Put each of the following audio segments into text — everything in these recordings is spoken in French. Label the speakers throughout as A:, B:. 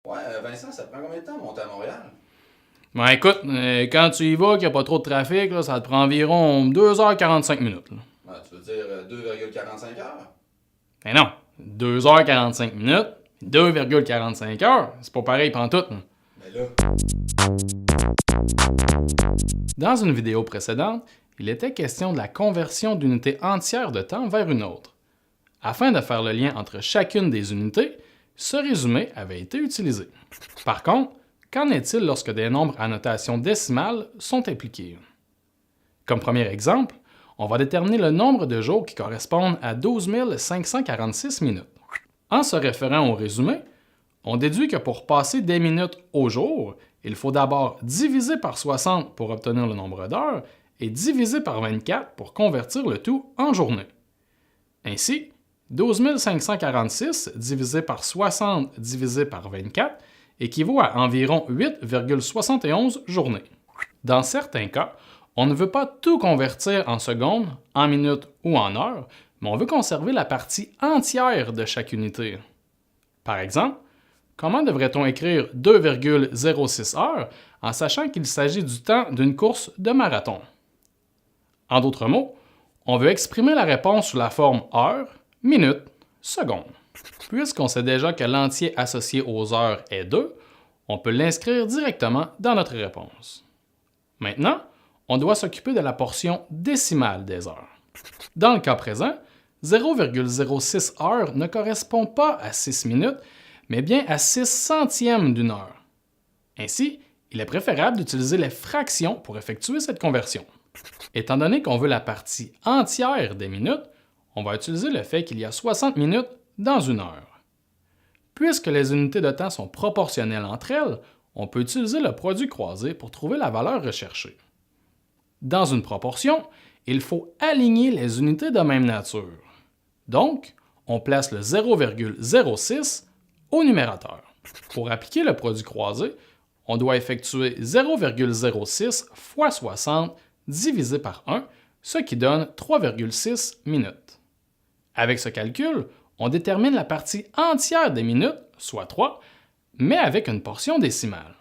A: Ouais, Vincent, ça te prend combien de temps de monter à Montréal?
B: Ben écoute, quand tu y vas, qu'il n'y a pas trop de trafic, là, ça te prend environ 2h45 minutes. Là.
A: Ouais, tu veux dire 2,45 heures?
B: Ben non, 2h45 minutes, 2,45 heures, c'est pas pareil pantoute. Là.
A: Mais là,
B: Dans une vidéo précédente, il était question de la conversion d'unités entières de temps vers une autre. Afin de faire le lien entre chacune des unités, ce résumé avait été utilisé. Par contre, qu'en est-il lorsque des nombres à notation décimale sont impliqués? Comme premier exemple, on va déterminer le nombre de jours qui correspondent à 12 546 minutes. En se référant au résumé, on déduit que pour passer des minutes au jour, il faut d'abord diviser par 60 pour obtenir le nombre d'heures et diviser par 24 pour convertir le tout en journée. Ainsi, 12 546 divisé par 60 divisé par 24 équivaut à environ 8,71 journées. Dans certains cas, on ne veut pas tout convertir en secondes, en minutes ou en heures, mais on veut conserver la partie entière de chaque unité. Par exemple, comment devrait-on écrire 2,06 heures en sachant qu'il s'agit du temps d'une course de marathon? En d'autres mots, on veut exprimer la réponse sous la forme heure, minute, seconde. Puisqu'on sait déjà que l'entier associé aux heures est 2, on peut l'inscrire directement dans notre réponse. Maintenant, on doit s'occuper de la portion décimale des heures. Dans le cas présent, 0,06 heures ne correspond pas à 6 minutes, mais bien à 6 centièmes d'une heure. Ainsi, il est préférable d'utiliser les fractions pour effectuer cette conversion. Étant donné qu'on veut la partie entière des minutes, on va utiliser le fait qu'il y a 60 minutes dans une heure. Puisque les unités de temps sont proportionnelles entre elles, on peut utiliser le produit croisé pour trouver la valeur recherchée. Dans une proportion, il faut aligner les unités de même nature. Donc, on place le 0,06 au numérateur. Pour appliquer le produit croisé, on doit effectuer 0,06 fois 60 divisé par 1, ce qui donne 3,6 minutes. Avec ce calcul, on détermine la partie entière des minutes, soit 3, mais avec une portion décimale.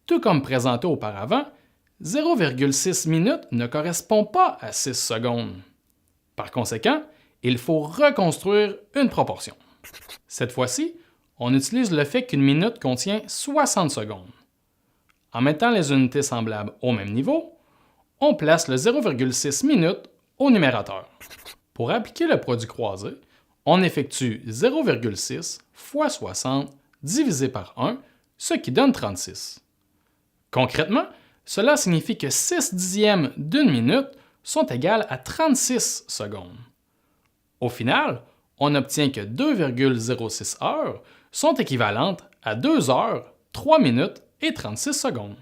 B: Tout comme présenté auparavant, 0,6 minutes ne correspond pas à 6 secondes. Par conséquent, il faut reconstruire une proportion. Cette fois-ci, on utilise le fait qu'une minute contient 60 secondes. En mettant les unités semblables au même niveau, on place le 0,6 minutes au numérateur. Pour appliquer le produit croisé, on effectue 0,6 fois 60 divisé par 1, ce qui donne 36. Concrètement, cela signifie que 6 dixièmes d'une minute sont égales à 36 secondes. Au final, on obtient que 2,06 heures sont équivalentes à 2 heures, 3 minutes et 36 secondes.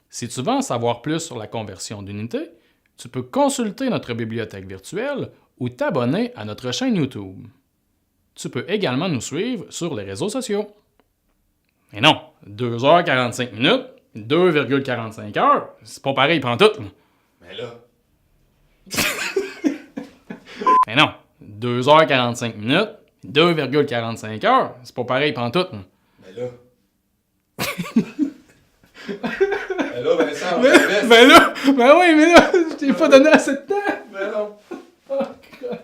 B: Si tu veux en savoir plus sur la conversion d'unités, tu peux consulter notre bibliothèque virtuelle ou t'abonner à notre chaîne YouTube. Tu peux également nous suivre sur les réseaux sociaux. Mais non, 2h45 minutes, 2,45 heures, c'est pas pareil pantoute.
A: mais là,
B: Mais non, 2h45 minutes, 2,45 heures, c'est pas pareil pantoute.
A: mais là. Mais là, Vincent, on reste.
B: Ben là, ben oui, mais là, je t'ai pas donné assez de temps.
A: Mais non.
B: Oh, God.